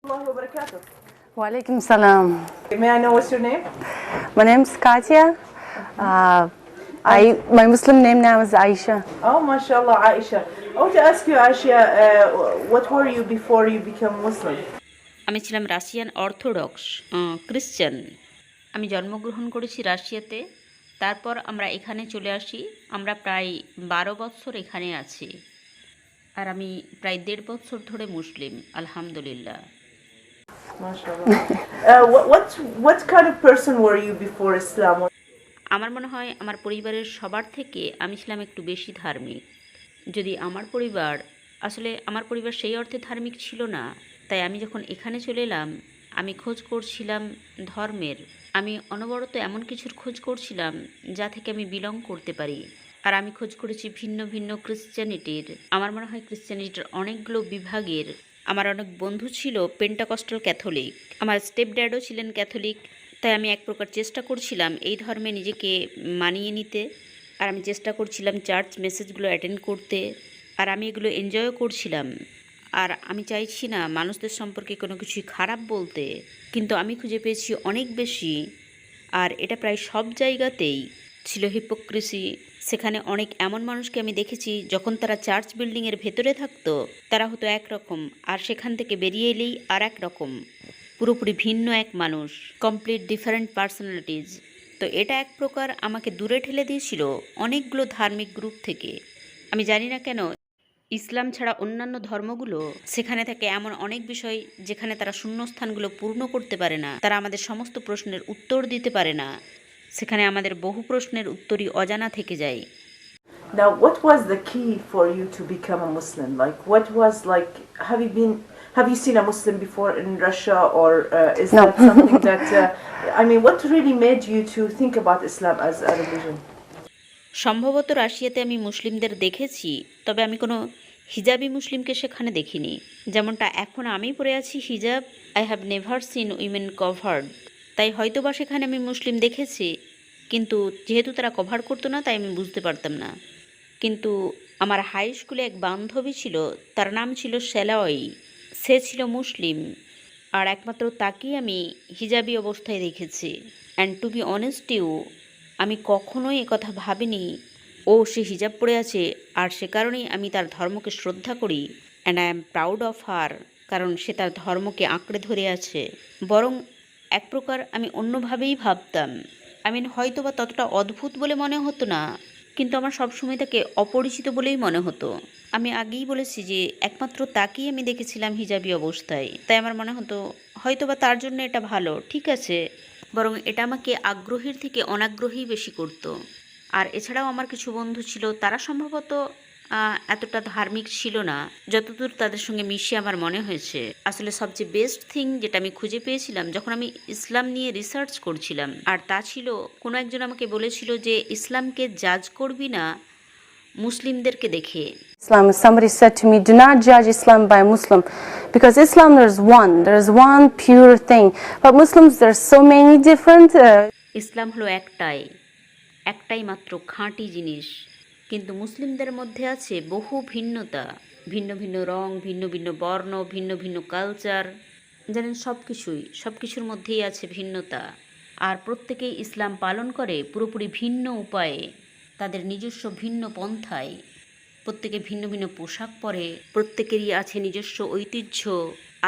Warahmatullahi wabarakatuh. Walaikum salam. May I know what's your name? My name's Katia. My Muslim name now is Aisha. Oh, mashallah, Aisha. I want to ask you, Aisha, what were you before you became Muslim? আমি ছিলাম Russian orthodox Christian. আমি জন্মগ্রহণ করেছি রাশিয়াতে, তারপর আমরা এখানে চলে আসি। আমরা প্রায় 12 বছর এখানে আছি, আর আমি প্রায় 1.5 বছর ধরে মুসলিম, আলহামদুলিল্লাহ। Mashallah. What kind of person were you before Islam? আমার মনে হয় আমার পরিবারের সবার থেকে আমি ছিলাম একটু বেশি ধার্মিক। যদি আমার পরিবার সেই অর্থে ধার্মিক ছিল না, তাই আমি যখন এখানে চলে এলাম আমি খোঁজ করছিলাম ধর্মের। আমি অনবরত এমন কিছুর খোঁজ করছিলাম যা থেকে আমি বিলং করতে পারি। আর আমি খোঁজ করেছি ভিন্ন ভিন্ন ক্রিশ্চিয়ানিটির। আমার মনে হয় ক্রিশ্চিয়ানিটির অনেকগুলো বিভাগের। আমার অনেক বন্ধু ছিল পেন্টাকস্টাল ক্যাথলিক, আমার স্টেপ ড্যাডও ছিলেন ক্যাথলিক। তাই আমি এক প্রকার চেষ্টা করছিলাম এই ধর্মে নিজেকে মানিয়ে নিতে, আর আমি চেষ্টা করছিলাম চার্চ মেসেজগুলো অ্যাটেন্ড করতে, আর আমি এগুলো এনজয়ও করছিলাম। আর আমি চাইছি না মানুষদের সম্পর্কে কোনো কিছুই খারাপ বলতে, কিন্তু আমি খুঁজে পেয়েছি অনেক বেশি, আর এটা প্রায় সব জায়গাতেই ছিল হিপোক্রিসি। সেখানে অনেক এমন মানুষকে আমি দেখেছি যখন তারা চার্চ বিল্ডিংয়ের ভেতরে থাকতো তারা হতো একরকম, আর সেখান থেকে বেরিয়ে এলেই আর এক রকম, পুরোপুরি ভিন্ন এক মানুষ, কমপ্লিট ডিফারেন্ট পার্সোনালিটিজ। তো এটা এক প্রকার আমাকে দূরে ঠেলে দিয়েছিল অনেকগুলো ধার্মিক গ্রুপ থেকে। আমি জানি না কেন ইসলাম ছাড়া অন্যান্য ধর্মগুলো, সেখানে থাকে এমন অনেক বিষয় যেখানে তারা শূন্যস্থানগুলো পূর্ণ করতে পারে না, তারা আমাদের সমস্ত প্রশ্নের উত্তর দিতে পারে না। সেখানে আমাদের বহু প্রশ্নের উত্তরই অজানা থেকে যায়। Now, what was the key for you to become a Muslim? Have you seen a Muslim before in Russia, or is No. that something that, what really made you to think about Islam as a religion? সম্ভবত রাশিয়াতে আমি মুসলিমদের দেখেছি, তবে আমি কোনো hijabi মুসলিমকে সেখানে দেখিনি। যেমনটা এখন আমি পরে আছি হিজাব, I have never seen women covered. তাই হয়তোবা সেখানে আমি মুসলিম দেখেছি, কিন্তু যেহেতু তারা কভার করতো না তাই আমি বুঝতে পারতাম না। কিন্তু আমার হাই স্কুলে এক বান্ধবী ছিল, তার নাম ছিল শ্যালয়। সে ছিল মুসলিম, আর একমাত্র তাকেই আমি হিজাবি অবস্থায় দেখেছি। And to be honest you, আমি কখনোই একথা ভাবিনি সে হিজাব পরে আছে, আর সে কারণেই আমি তার ধর্মকে শ্রদ্ধা করি, and I am proud of her, কারণ সে তার ধর্মকে আঁকড়ে ধরে আছে। বরং এক প্রকার আমি অন্যভাবেই ভাবতাম। হয়তো বা ততটা অদ্ভুত বলে মনে হতো না, কিন্তু আমার সবসময় তাকে অপরিচিত বলেই মনে হতো। আমি আগেই বলেছি যে একমাত্র তাকেই আমি দেখেছিলাম হিজাবি অবস্থায়, তাই আমার মনে হতো হয়তো বা তার জন্য এটা ভালো, ঠিক আছে। বরং এটা আমাকে আগ্রহীর থেকে অনাগ্রহী বেশি করতো। আর এছাড়াও আমার কিছু বন্ধু ছিল, তারা সম্ভবত এতটা ধার্মিক ছিল না, যতদূর তাদের সঙ্গে মিশে আমার মনে হয়েছে। আসলে সবচেয়ে বেস্ট থিং যেটা আমি খুঁজে পেয়েছিলাম যখন আমি ইসলাম নিয়ে রিসার্চ করছিলাম, আর তা ছিল কোনো একজন আমাকে বলেছিল যে ইসলামকে জাজ করবি না মুসলিমদেরকে দেখে। Somebody said to me, do not judge Islam by Muslim, because Islam there's one pure thing, but Muslims there's so many different. ইসলাম হলো একটাই মাত্র খাঁটি জিনিস, কিন্তু মুসলিমদের মধ্যে আছে বহু ভিন্নতা, ভিন্ন ভিন্ন রং, ভিন্ন ভিন্ন বর্ণ, ভিন্ন ভিন্ন কালচার। জানেন, সব কিছুর মধ্যেই আছে ভিন্নতা। আর প্রত্যেকেই ইসলাম পালন করে পুরোপুরি ভিন্ন উপায়ে, তাদের নিজস্ব ভিন্ন পন্থায়। প্রত্যেকে ভিন্ন ভিন্ন পোশাক পরে, প্রত্যেকেরই আছে নিজস্ব ঐতিহ্য।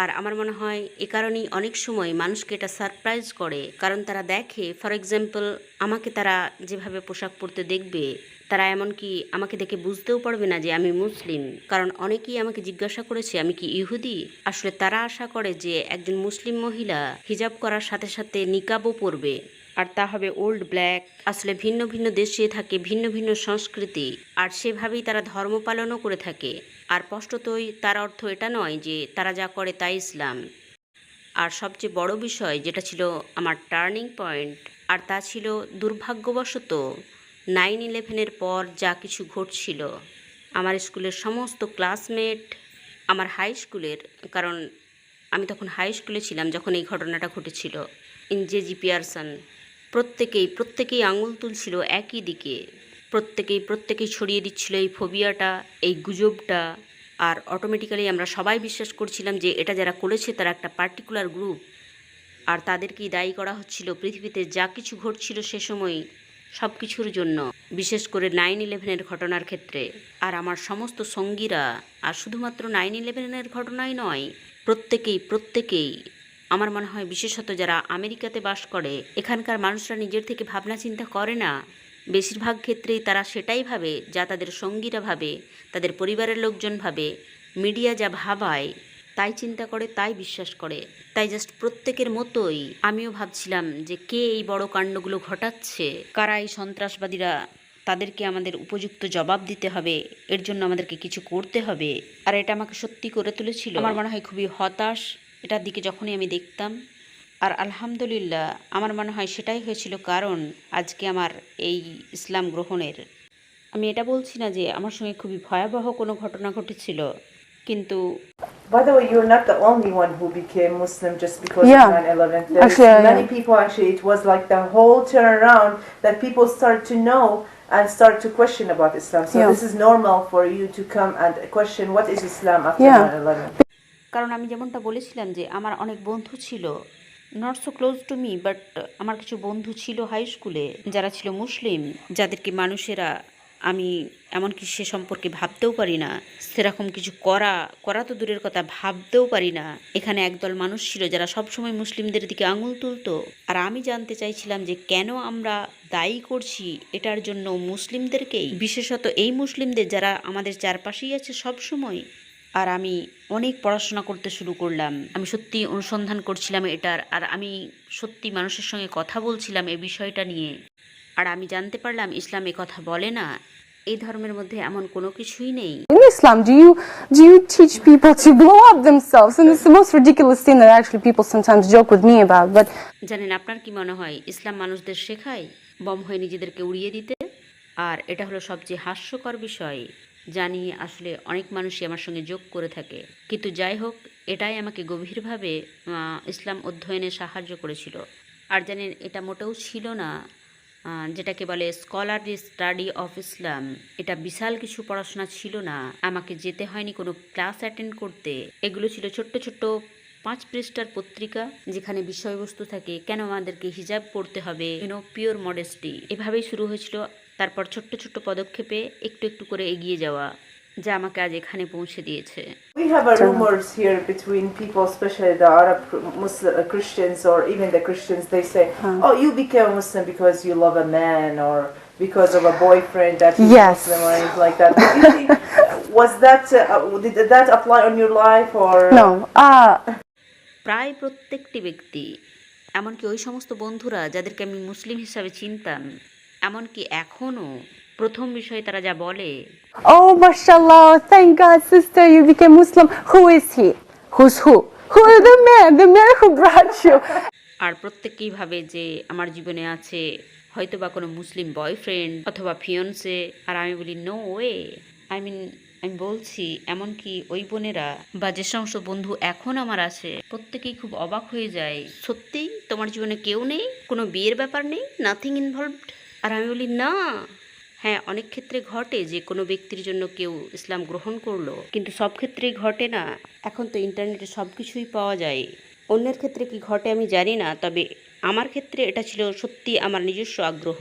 আর আমার মনে হয় এ কারণেই অনেক সময় মানুষকে এটা সারপ্রাইজ করে, কারণ তারা দেখে, ফর এক্সাম্পল আমাকে তারা যেভাবে পোশাক পরতে দেখবে, তারা এমনকি আমাকে দেখে বুঝতেও পারবে না যে আমি মুসলিম। কারণ অনেকেই আমাকে জিজ্ঞাসা করেছে আমি কি ইহুদি। আসলে তারা আশা করে যে একজন মুসলিম মহিলা হিজাব করার সাথে সাথে নিকাবও পরবে, আর তা হবে ওল্ড ব্ল্যাক। আসলে ভিন্ন ভিন্ন দেশে থাকে ভিন্ন ভিন্ন সংস্কৃতি, আর সেভাবেই তারা ধর্ম পালনও করে থাকে। আর স্পষ্টতই তার অর্থ এটা নয় যে তারা যা করে তাই ইসলাম। আর সবচেয়ে বড় বিষয় যেটা ছিল আমার টার্নিং পয়েন্ট, আর তা ছিল দুর্ভাগ্যবশত 9/11-এর পর যা কিছু ঘটছিল। আমার স্কুলের সমস্ত ক্লাসমেট, আমার হাই স্কুলের, কারণ আমি তখন হাই স্কুলে ছিলাম যখন এই ঘটনাটা ঘটেছিল, ইনজেজি পিয়ারসন, প্রত্যেকেই আঙুল তুলছিল একই দিকে। প্রত্যেকেই ছড়িয়ে দিচ্ছিল এই ফোবিয়াটা, এই গুজবটা আর অটোমেটিক্যালি আমরা সবাই বিশ্বাস করছিলাম যে এটা যারা করেছে তারা একটা পার্টিকুলার গ্রুপ, আর তাদেরকেই দায়ী করা হচ্ছিল পৃথিবীতে যা কিছু ঘটছিল সে সময় সব কিছুর জন্য, বিশেষ করে 9/11-এর ঘটনার ক্ষেত্রে। আর আমার সমস্ত সঙ্গীরা, আর শুধুমাত্র 9/11-এর ঘটনাই নয়, প্রত্যেকেই আমার মনে হয়, বিশেষত যারা আমেরিকাতে বাস করে, এখানকার মানুষরা নিজের থেকে ভাবনা চিন্তা করে না। বেশিরভাগ ক্ষেত্রেই তারা সেটাই ভাবে যা তাদের সঙ্গীরা ভাবে, তাদের পরিবারের লোকজন ভাবে, মিডিয়া যা ভাবায় তাই চিন্তা করে, তাই বিশ্বাস করে। তাই জাস্ট প্রত্যেকের মতোই আমিও ভাবছিলাম যে কে এই বড় কাণ্ডগুলো ঘটাচ্ছে, কারা এই সন্ত্রাসবাদীরা, তাদেরকে আমাদের উপযুক্ত জবাব দিতে হবে, এর জন্য আমাদেরকে কিছু করতে হবে। আর এটা আমাকে সত্যি করে তুলেছিল, আমার মনে হয় খুবই হতাশ এটার দিকে যখনই আমি দেখতাম। আর আলহামদুলিল্লাহ আমার মনে হয় সেটাই হয়েছিল কারণ আজকে আমার এই ইসলাম গ্রহণের। আমি এটা বলছি না যে আমার সঙ্গে খুবই ভয়াবহ কোনো ঘটনা ঘটেছিল, কিন্তু By the way, you're not the only one who became Muslim just because Yeah. of 9/11. There's Actually, many people, actually, it was like the whole turnaround that people start to know and start to question about Islam. So Yeah. this is normal for you to come and question what is Islam after Yeah. 9/11. কারণ আমি যেমনটা বলেছিলাম যে আমার অনেক বন্ধু ছিল, not so close to me, but আমার কিছু বন্ধু ছিল হাই স্কুলে যারা ছিল মুসলিম, যাদেরকে মানুষেরা, আমি এমনকি সে সম্পর্কে ভাবতেও পারি না, সেরকম কিছু করা তো দূরের কথা, ভাবতেও পারি না। এখানে একদল মানুষ ছিল যারা সবসময় মুসলিমদের দিকে আঙুল তুলতো, আর আমি জানতে চাইছিলাম যে কেন আমরা দায়ী করছি এটার জন্য মুসলিমদেরকেই, বিশেষত এই মুসলিমদের যারা আমাদের চারপাশেই আছে সব সময়। আর আমি অনেক পড়াশোনা করতে শুরু করলাম, আমি সত্যি অনুসন্ধান করছিলাম এটার, আর আমি সত্যি মানুষের সঙ্গে কথা বলছিলাম এই বিষয়টা নিয়ে। আর আমি জানতে পারলাম ইসলাম এ কথা বলে না, এই ধর্মের মধ্যে এমন কোনো কিছুই নেই। In Islam, do you teach people to blow up themselves? And it's the most ridiculous thing that actually people sometimes joke with me about. But জানেন, আপনার কি মনে হয় ইসলাম মানুষদের শেখায় বম হয়ে নিজেদেরকে উড়িয়ে দিতে? আর এটা হলো সবচেয়ে হাস্যকর বিষয়, জানি আসলে অনেক মানুষই আমার সঙ্গে যোগ করে থাকে, কিন্তু যাই হোক, এটাই আমাকে গভীরভাবে ইসলাম অধ্যয়নে সাহায্য করেছিল। আর জানেন, এটা মোটেও ছিল না যেটাকে বলে স্কলারলি স্টাডি অফ ইসলাম, এটা বিশাল কিছু পড়াশোনা ছিল না, আমাকে যেতে হয়নি কোনো ক্লাস অ্যাটেন্ড করতে। এগুলো ছিল ছোট্ট ছোট্ট 5 পৃষ্ঠার পত্রিকা, যেখানে বিষয়বস্তু থাকে কেন আমাদেরকে হিজাব পড়তে হবে, পিওর মডেস্টি, এভাবেই শুরু হয়েছিল। তারপর ছোট্ট ছোট্ট পদক্ষেপে একটু একটু করে এগিয়ে যাওয়া, যা আমাকে আজ এখানে পৌঁছে দিয়েছে। We have a rumors here between people, especially the Arab Muslim Christians or even the Christians. They say, "Oh, you became a Muslim because you love a man or because of a boyfriend that is Yes. Muslim or anything like that." Do you think, was that did that apply on your life or no. প্রায় প্রত্যেকটি ব্যক্তি, এমনকি ওই সমস্ত বন্ধুরা যাদেরকে আমি মুসলিম হিসাবে চিনতাম, এমনকি এখনও প্রথম বিষয় তারা যা বলে, Oh, mashallah, thank God, sister, you became Muslim. Who is he? Who's who? Who is the man who brought you? আর প্রত্যেকেই ভাবে যে আমার জীবনে আছে হয়তো বা কোনো মুসলিম বয়ফ্রেন্ড অথবা ফিয়ন্সে। আর আমি বলি নো ওয়ে, আমি বলছি, এমনকি ওই বোনেরা বা যে সমস্ত বন্ধু এখন আমার আছে, প্রত্যেকেই খুব অবাক হয়ে যায়, সত্যি তোমার জীবনে কেউ নেই, কোনো বিয়ের ব্যাপার নেই, নাথিং ইনভলভড? আর আমি বলি না, হ্যাঁ, অনেক ক্ষেত্রে ঘটে যে কোনো ব্যক্তির জন্য কেউ ইসলাম গ্রহণ করলো, কিন্তু সব ক্ষেত্রেই ঘটে না। এখন তো ইন্টারনেটে সব কিছুই পাওয়া যায়, অন্যের ক্ষেত্রে কি ঘটে আমি জানি না, তবে আমার ক্ষেত্রে এটা ছিল সত্যি আমার নিজস্ব আগ্রহ।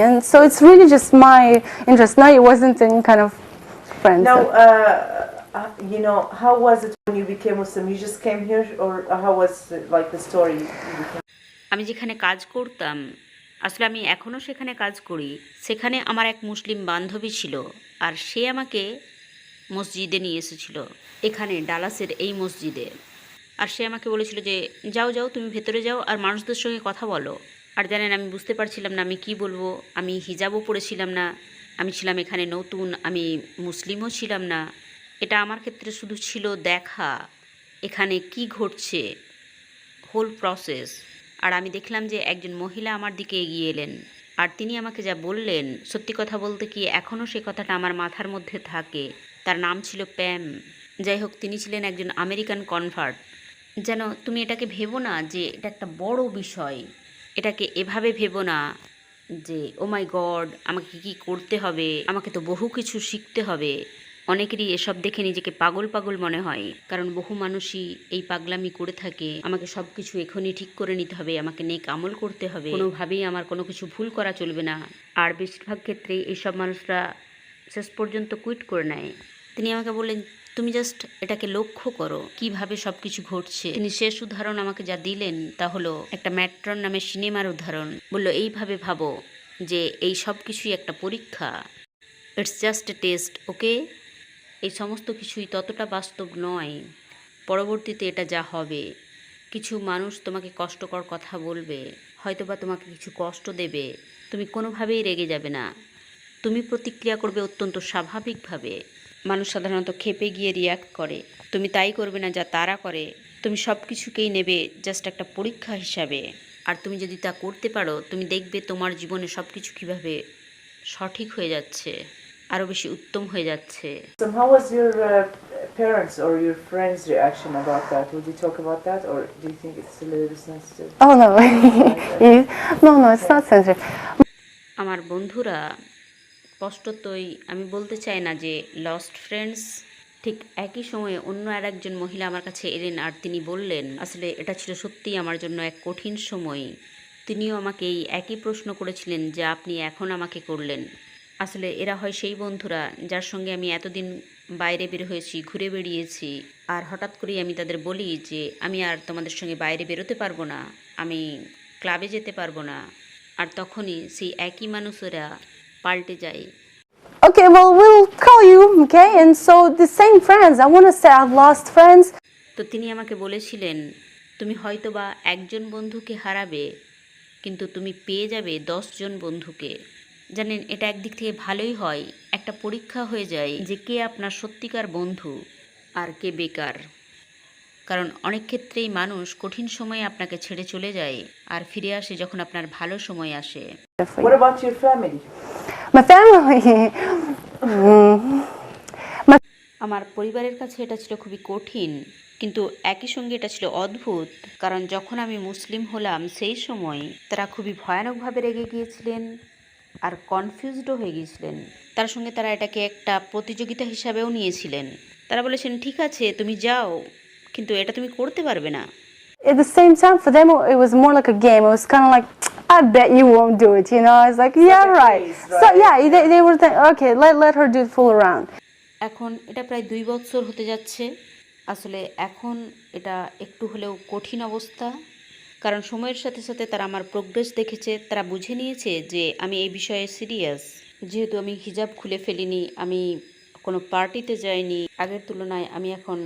And so it's really just my interest. No, it wasn't any kind of friends. now? You know, how was it when you became Muslim? You just came here, or how was like the story? You became? আমি যেখানে কাজ করতাম, আসলে আমি এখনও সেখানে কাজ করি, সেখানে আমার এক মুসলিম বান্ধবী ছিল, আর সে আমাকে মসজিদে নিয়ে এসেছিল, এখানে ডালাসের এই মসজিদে। আর সে আমাকে বলেছিল যে যাও যাও, তুমি ভেতরে যাও আর মানুষদের সঙ্গে কথা বলো। আর জানেন, আমি বুঝতে পারছিলাম না আমি কি বলবো, আমি হিজাবও পড়েছিলাম না, আমি ছিলাম এখানে নতুন, আমি মুসলিমও ছিলাম না। এটা আমার ক্ষেত্রে শুধু ছিল দেখা এখানে কি ঘটছে, হোল প্রসেস। আর আমি দেখলাম যে একজন মহিলা আমার দিকে এগিয়ে এলেন, আর তিনি আমাকে যা বললেন, সত্যি কথা বলতে কি এখনও সে কথাটা আমার মাথার মধ্যে থাকে। তার নাম ছিল প্যাম। যাই হোক, তিনি ছিলেন একজন আমেরিকান কনভার্ট। যেন তুমি এটাকে ভেবো না যে এটা একটা বড় বিষয়, এটাকে এভাবে ভেবো না যে ও মাই গড আমাকে কি করতে হবে, আমাকে তো বহু কিছু শিখতে হবে। অনেকেরই এসব দেখে নিজেকে পাগল পাগল মনে হয়, কারণ বহু মানুষই এই পাগলামি করে থাকে। আমাকে সব কিছু এখনই ঠিক করে নিতে হবে, আমাকে নেক আমল করতে হবে, কোনোভাবেই আমার কোনো কিছু ভুল করা চলবে না। আর বেশিরভাগ ক্ষেত্রেই এইসব মানুষরা শেষ পর্যন্ত কুইট করে নেয়। তিনি আমাকে বললেন, তুমি জাস্ট এটাকে লক্ষ্য করো কিভাবে সব কিছু ঘটছে। তিনি শেষ উদাহরণ আমাকে যা দিলেন তা হলো একটা ম্যাট্রন নামে সিনেমার উদাহরণ। বলল, এইভাবে ভাবো যে এই সব কিছুই একটা পরীক্ষা, ইটস জাস্ট এ টেস্ট, ওকে। এই সমস্ত কিছুই ততটা বাস্তব নয়। পরবর্তীতে এটা যা হবে, কিছু মানুষ তোমাকে কষ্টকর কথা বলবে, হয়তোবা তোমাকে কিছু কষ্ট দেবে, তুমি কোনোভাবেই রেগে যাবে না, তুমি প্রতিক্রিয়া করবে অত্যন্ত স্বাভাবিকভাবে। মানুষ সাধারণত ক্ষেপে গিয়ে রিয়্যাক্ট করে, তুমি তাই করবে না যা তারা করে। তুমি সব কিছুকেই নেবে জাস্ট একটা পরীক্ষা হিসাবে। আর তুমি যদি তা করতে পারো, তুমি দেখবে তোমার জীবনে সব কিছু কীভাবে সঠিক হয়ে যাচ্ছে, আরও বেশি উত্তম হয়ে যাচ্ছে। So how was your parents or your friends' reaction about that? Would you talk about that, or do you think it's a little bit sensitive? Oh no, no, it's not sensitive. আমার বন্ধুরা, স্পষ্টতই আমি বলতে চাই না যে lost friends. ঠিক একই সময়ে অন্য আর একজন মহিলা আমার কাছে এলেন আর তিনি বললেন, আসলে এটা ছিল সত্যিই আমার জন্য এক কঠিন সময়। তিনিও আমাকে এই একই প্রশ্ন করেছিলেন যা আপনি এখন আমাকে করলেন। আসলে এরা হয় সেই বন্ধুরা যার সঙ্গে আমি এতদিন বাইরে বের হয়েছি, ঘুরে বেড়িয়েছি, আর হঠাৎ করেই আমি তাদের বলি যে আমি আর তোমাদের সঙ্গে বাইরে বেরোতে পারবো না, আমি ক্লাবে যেতে পারবো না। আর তখনই সেই একই মানুষেরা পাল্টে যায়। Okay, well, we'll call you, okay? And so the same friends, I want to say I've lost friends. তো তিনি আমাকে বলেছিলেন, তুমি হয়তোবা একজন বন্ধুকে হারাবে, কিন্তু তুমি পেয়ে যাবে 10 জন বন্ধুকে। জানেন, এটা একদিক থেকে ভালোই হয়, একটা পরীক্ষা হয়ে যায় যে কে আপনার সত্যিকার বন্ধু আর কে বেকার। কারণ অনেক ক্ষেত্রেই মানুষ কঠিন সময়ে আপনাকে ছেড়ে চলে যায় আর ফিরে আসে যখন আপনার ভালো সময় আসে। What about your family? My family. আমার পরিবারের কাছে এটা ছিল খুবই কঠিন, কিন্তু একই সঙ্গে এটা ছিল অদ্ভুত। কারণ যখন আমি মুসলিম হলাম সেই সময় তারা খুবই ভয়ানকভাবে রেগে গিয়েছিলেন আর কনফিউজডও হয়ে গিয়েছিলেন। তার সঙ্গে তারা এটাকে একটা প্রতিযোগিতা হিসাবেও নিয়েছিলেন। তারা বলেছেন, ঠিক আছে তুমি যাও, কিন্তু এটা তুমি করতে পারবে না। At the same time, for them, it was more like a game. It was kind of like, I bet you won't do it, you know? It's like, yeah, like a right. race, So, right? yeah, they were thinking, okay, let her do it full around. এখন এটা প্রায় 2 বছর হতে যাচ্ছে। আসলে এখন এটা একটু হলেও কঠিন অবস্থা, কারণ সময়ের সাথে সাথে তারা আমার প্রোগ্রেস দেখেছে, তারা বুঝে নিয়েছে যে আমি এই বিষয়ে সিরিয়াস। যেহেতু আমি হিজাব খুলে ফেলিনি, আমি কোনো পার্টিতে যাইনি, আগের তুলনায় আমি এখন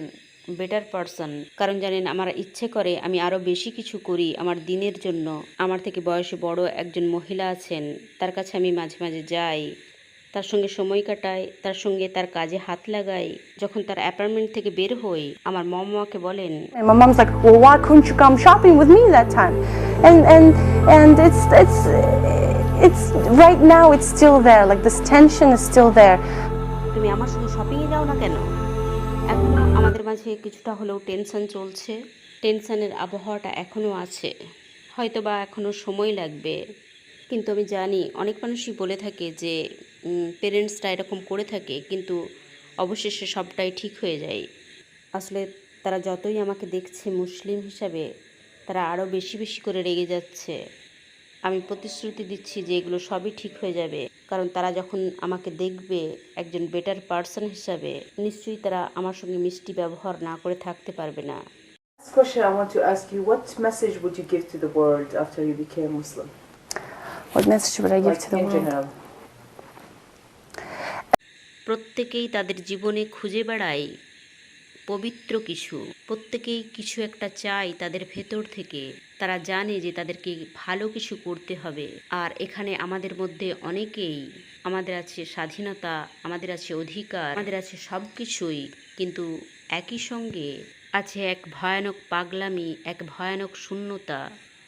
বেটার পারসন। কারণ জানেন, আমার ইচ্ছে করে আমি আরও বেশি কিছু করি আমার দিনের জন্য। আমার থেকে বয়সে বড় একজন মহিলা আছেন, তার কাছে আমি মাঝে মাঝে যাই, তার সঙ্গে সময় কাটাই, তার সঙ্গে তার কাজে হাত লাগাই। যখন তার অ্যাপার্টমেন্ট থেকে বের হই, আমার মম আমাকে বলেন, And my mom's like, well, why couldn't you come shopping with me that time? And it's right now it's still there. Like this tension is still there. তুমি আমার সঙ্গে শপিংয়ে যাও না কেন? এখনও আমাদের মাঝে কিছুটা হলেও টেনশন চলছে, টেনশনের আবহাওয়াটা এখনও আছে, হয়তো বা এখনও সময় লাগবে। কিন্তু আমি জানি অনেক মানুষই বলে থাকে যে পেরেন্টসরা এরকম করে থাকে, কিন্তু অবশেষে সবটাই ঠিক হয়ে যায়। আসলে তারা যতই আমাকে দেখছে মুসলিম হিসাবে, তারা আরও বেশি বেশি করে রেগে যাচ্ছে। আমি প্রতিশ্রুতি দিচ্ছি যে এগুলো সবই ঠিক হয়ে যাবে, কারণ তারা যখন আমাকে দেখবে একজন বেটার পারসন হিসাবে, নিশ্চয়ই তারা আমার সঙ্গে মিষ্টি ব্যবহার না করে থাকতে পারবে না। Last question I want to ask you: what message would you give to the world after you became Muslim? What message would I give Like to the in world? general. প্রত্যেকেই তাদের জীবনে খুঁজে বেড়ায় পবিত্র কিছু, প্রত্যেকেই কিছু একটা চায় তাদের ভেতর থেকে। তারা জানে যে তাদেরকে ভালো কিছু করতে হবে। আর এখানে আমাদের মধ্যে অনেকেই, আমাদের আছে স্বাধীনতা, আমাদের আছে অধিকার, আমাদের আছে সব কিছুই, কিন্তু একই সঙ্গে আছে এক ভয়ানক পাগলামি, এক ভয়ানক শূন্যতা।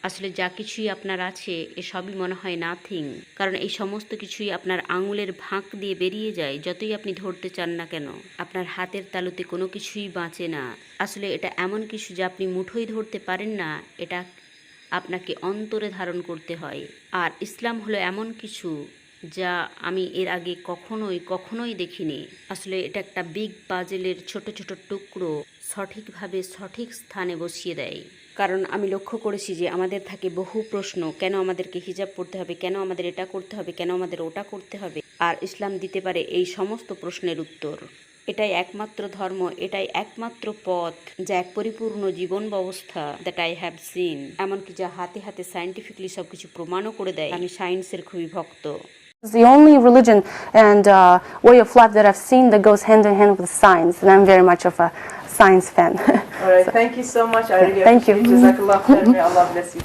আসলে যা কিছুই আপনার আছে এসবই মনে হয় নাথিং, কারণ এই সমস্ত কিছুই আপনার আঙুলের ফাঁক দিয়ে বেরিয়ে যায়। যতই আপনি ধরতে চান না কেন, আপনার হাতের তালুতে কোনো কিছুই বাঁচে না। আসলে এটা এমন কিছু যা আপনি মুঠোই ধরতে পারেন না, এটা আপনাকে অন্তরে ধারণ করতে হয়। আর ইসলাম হলো এমন কিছু যা আমি এর আগে কখনোই দেখিনি। আসলে এটা একটা বিগ পাজেলের ছোট ছোট টুকরো সঠিকভাবে সঠিক স্থানে বসিয়ে দেয়। কারণ আমি লক্ষ্য করেছি যে আমাদের থাকে বহু প্রশ্ন, কেন আমাদেরকে হিজাব পড়তে হবে, কেন আমাদের এটা করতে হবে, কেন আমাদের ওটা করতে হবে, আর ইসলাম দিতে পারে এই সমস্ত প্রশ্নের উত্তর। এটাই একমাত্র ধর্ম, এটাই একমাত্র পথ, যা এক পরিপূর্ণ জীবন ব্যবস্থা দ্যাট আই হ্যাভ সিন, এমনকি যা হাতে হাতে সায়েন্টিফিকলি সব কিছু প্রমাণও করে দেয়। আমি সায়েন্সের খুবই ভক্ত। It's the only religion and way of life that I've seen that goes hand in hand with science, and I'm very much of a science fan. All right, thank you so much. I really Thank you. appreciate it. Jazakallah khair. May Allah bless you.